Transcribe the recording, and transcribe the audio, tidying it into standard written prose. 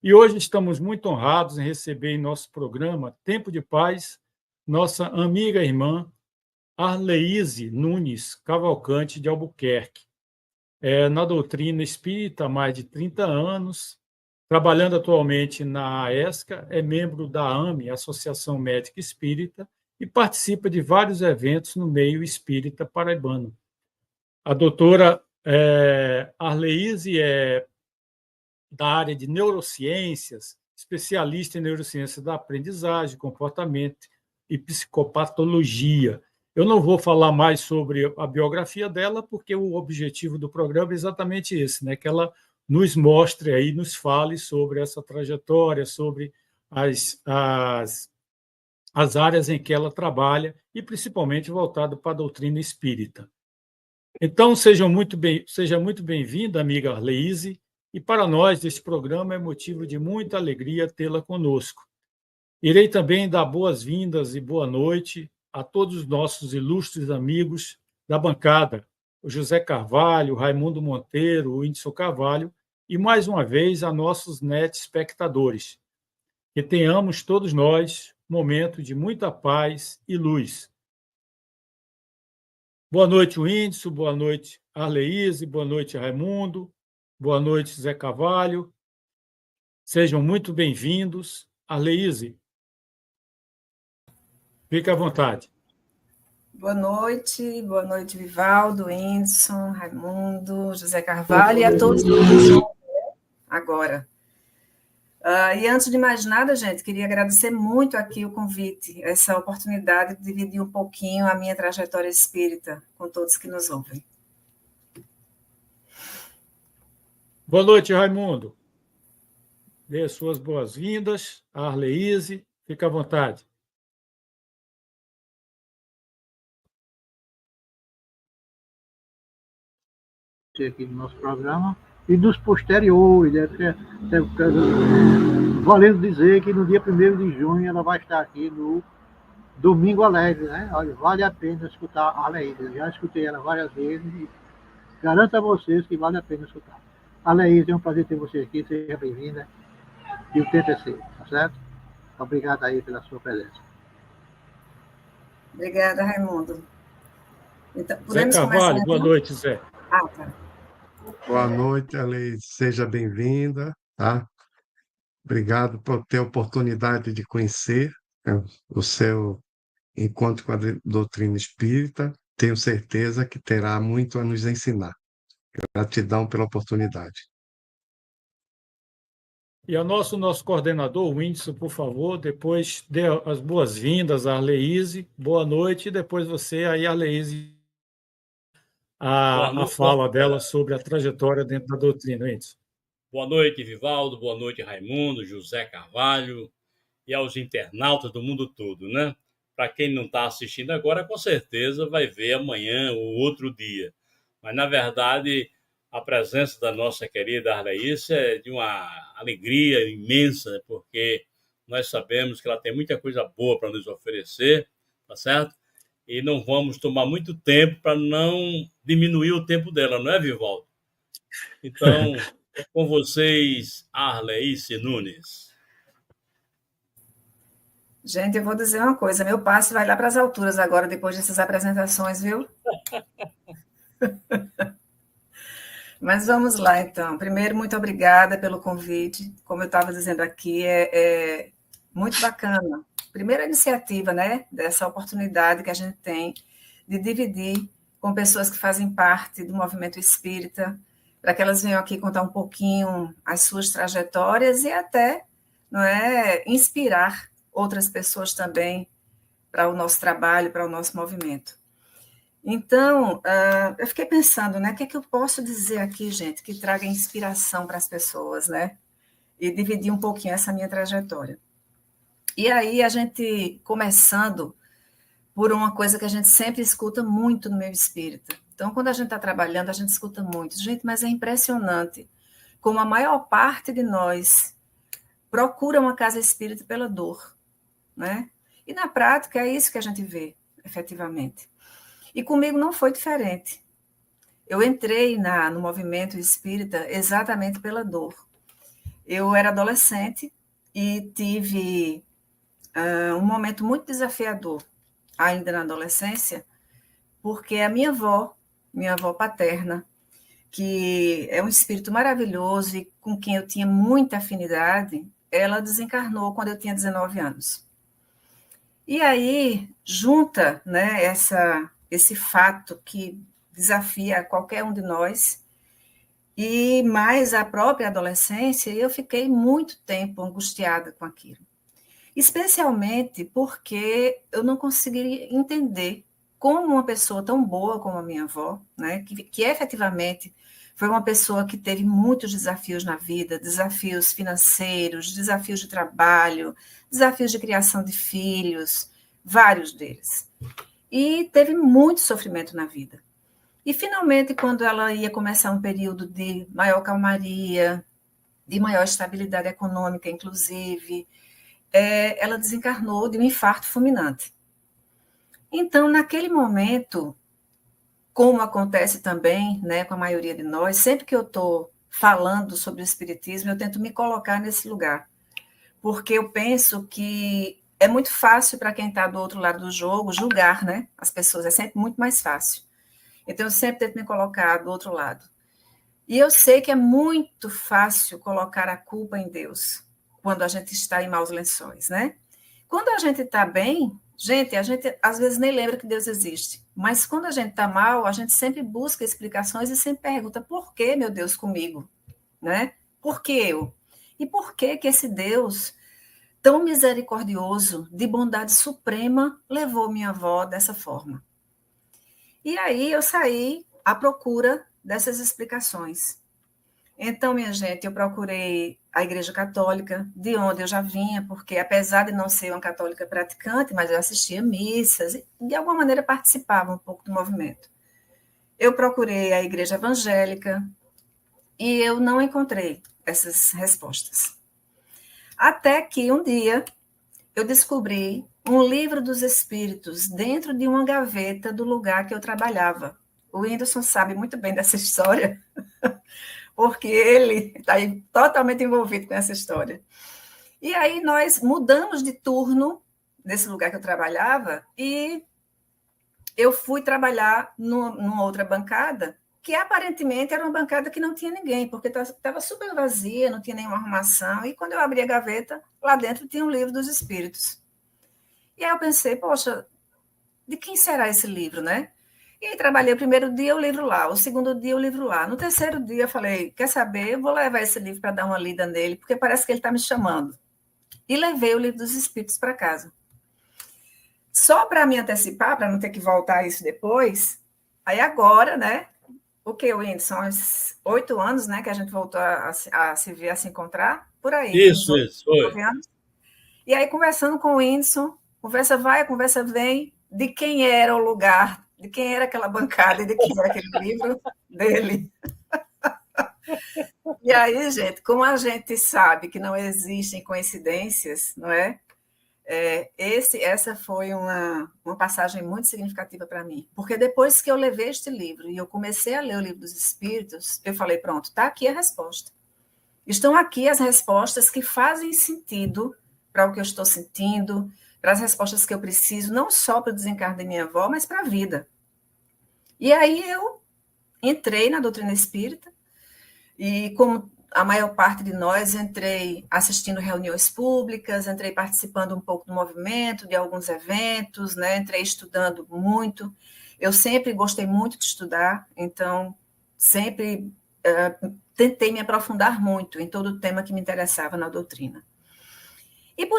E hoje estamos muito honrados em receber em nosso programa Tempo de Paz nossa amiga e irmã Arleíse Nunes Cavalcante de Albuquerque. Na doutrina espírita há mais de 30 anos, trabalhando atualmente na AESCA, é membro da AME, Associação Médica Espírita, e participa de vários eventos no meio espírita paraibano. A doutora Arleíse é da área de neurociências, especialista em neurociência da aprendizagem, comportamento e psicopatologia. Eu não vou falar mais sobre a biografia dela, porque o objetivo do programa é exatamente esse, né? Que ela nos mostre aí, nos fale sobre essa trajetória, sobre as áreas em que ela trabalha e principalmente voltado para a doutrina espírita. Então, seja muito bem-vinda, amiga Arleíse, e para nós, este programa é motivo de muita alegria tê-la conosco. Irei também dar boas-vindas e boa noite a todos os nossos ilustres amigos da bancada, o José Carvalho, o Raimundo Monteiro, o Whindersson Carvalho, e mais uma vez a nossos net espectadores. Que tenhamos todos nós momento de muita paz e luz. Boa noite, Whindersson, boa noite, Arleíse, boa noite, Raimundo, boa noite, Zé Carvalho. Sejam muito bem-vindos. Arleíse, fique à vontade. Boa noite, Vivaldo, Whindersson, Raimundo, José Carvalho e a todos que estão agora. E antes de mais nada, gente, queria agradecer muito aqui o convite, essa oportunidade de dividir um pouquinho a minha trajetória espírita com todos que nos ouvem. Boa noite, Raimundo. Dê as suas boas-vindas à Arleíse. Fique à vontade. Aqui no nosso programa e dos posteriores, valendo dizer que no dia 1º de junho ela vai estar aqui no Domingo Alegre, né? Olha, vale a pena escutar a Arleíse. Eu já escutei ela várias vezes e garanto a vocês que vale a pena escutar. Arleíse, é um prazer ter você aqui, seja bem-vinda. E o tempo é seu, tá certo? Obrigado aí pela sua presença. Obrigada, Raimundo. Então, Zé Carvalho, boa noite, Zé. Tá. Boa noite, Arleíse. Seja bem-vinda, tá? Obrigado por ter a oportunidade de conhecer, né, o seu encontro com a doutrina espírita. Tenho certeza que terá muito a nos ensinar. Gratidão pela oportunidade. E ao nosso coordenador, o Whindersson, por favor, depois dê as boas-vindas à Arleíse. Boa noite, e depois você, aí, Arleíse, a fala dela sobre a trajetória dentro da doutrina, Whindersson. Boa noite, Vivaldo. Boa noite, Raimundo, José Carvalho e aos internautas do mundo todo, né? Para quem não está assistindo agora, com certeza vai ver amanhã ou outro dia. Mas, na verdade, a presença da nossa querida Arleíse é de uma alegria imensa, porque nós sabemos que ela tem muita coisa boa para nos oferecer, tá certo? E não vamos tomar muito tempo para não diminuir o tempo dela, não é, Vivaldo? Então, com vocês, Arleíse Nunes. Gente, eu vou dizer uma coisa, meu passe vai lá para as alturas agora, depois dessas apresentações, viu? Mas vamos lá, então. Primeiro, muito obrigada pelo convite. Como eu estava dizendo aqui, é muito bacana. Primeira iniciativa, né, dessa oportunidade que a gente tem de dividir com pessoas que fazem parte do movimento espírita, para que elas venham aqui contar um pouquinho as suas trajetórias e até, não é, inspirar outras pessoas também para o nosso trabalho, para o nosso movimento. Então, eu fiquei pensando, né, o que é que eu posso dizer aqui, gente, que traga inspiração para as pessoas, né, e dividir um pouquinho essa minha trajetória. E aí, a gente, começando por uma coisa que a gente sempre escuta muito no meio espírita. Então, quando a gente está trabalhando, a gente escuta muito. Gente, mas é impressionante como a maior parte de nós procura uma casa espírita pela dor, né? E na prática é isso que a gente vê, efetivamente. E comigo não foi diferente. Eu entrei no movimento espírita exatamente pela dor. Eu era adolescente e tive um momento muito desafiador, ainda na adolescência, porque a minha avó paterna, que é um espírito maravilhoso e com quem eu tinha muita afinidade, ela desencarnou quando eu tinha 19 anos. E aí, junta, né, esse fato que desafia qualquer um de nós, e mais a própria adolescência, eu fiquei muito tempo angustiada com aquilo. Especialmente porque eu não conseguiria entender como uma pessoa tão boa como a minha avó, né, que efetivamente foi uma pessoa que teve muitos desafios na vida, desafios financeiros, desafios de trabalho, desafios de criação de filhos, vários deles. E teve muito sofrimento na vida. E, finalmente, quando ela ia começar um período de maior calmaria, de maior estabilidade econômica, inclusive, ela desencarnou de um infarto fulminante. Então, naquele momento, como acontece também, né, com a maioria de nós, sempre que eu estou falando sobre o espiritismo, eu tento me colocar nesse lugar, porque eu penso que é muito fácil para quem está do outro lado do jogo julgar, né, as pessoas, é sempre muito mais fácil. Então, eu sempre tento me colocar do outro lado. E eu sei que é muito fácil colocar a culpa em Deus, quando a gente está em maus lençóis, né? Quando a gente está bem, a gente às vezes nem lembra que Deus existe. Mas quando a gente está mal, a gente sempre busca explicações e sempre pergunta, por que, meu Deus, comigo? Né? Por que eu? E por que esse Deus tão misericordioso, de bondade suprema, levou minha avó dessa forma? E aí eu saí à procura dessas explicações. Então, minha gente, eu procurei a Igreja Católica, de onde eu já vinha, porque apesar de não ser uma católica praticante, mas eu assistia missas e, de alguma maneira, participava um pouco do movimento. Eu procurei a Igreja Evangélica e eu não encontrei essas respostas. Até que um dia eu descobri um livro dos Espíritos dentro de uma gaveta do lugar que eu trabalhava. O Whindersson sabe muito bem dessa história, porque ele está totalmente envolvido com essa história. E aí nós mudamos de turno desse lugar que eu trabalhava e eu fui trabalhar numa outra bancada, que aparentemente era uma bancada que não tinha ninguém, porque estava super vazia, não tinha nenhuma arrumação, e quando eu abri a gaveta, lá dentro tinha um livro dos Espíritos. E aí eu pensei, poxa, de quem será esse livro, né? E aí trabalhei o primeiro dia, o livro lá, o segundo dia, o livro lá. No terceiro dia, eu falei, quer saber, eu vou levar esse livro para dar uma lida nele, porque parece que ele está me chamando. E levei o livro dos Espíritos para casa. Só para me antecipar, para não ter que voltar a isso depois, aí agora, né, o que, Whindersson? São uns 8 anos, né, que a gente voltou a se ver, a se encontrar, por aí. Isso, foi. 9 anos. E aí, conversando com o Whindersson, conversa vai, conversa vem, de quem era o lugar, de quem era aquela bancada e de quem era aquele livro dele. E aí, gente, como a gente sabe que não existem coincidências, não é? Essa foi uma passagem muito significativa para mim, porque depois que eu levei este livro e eu comecei a ler o Livro dos Espíritos, eu falei, pronto, está aqui a resposta. Estão aqui as respostas que fazem sentido para o que eu estou sentindo, para as respostas que eu preciso, não só para o desencarne da minha avó, mas para a vida. E aí eu entrei na doutrina espírita, e como a maior parte de nós, entrei assistindo reuniões públicas, entrei participando um pouco do movimento, de alguns eventos, né? Entrei estudando muito. Eu sempre gostei muito de estudar, então sempre tentei me aprofundar muito em todo o tema que me interessava na doutrina. E por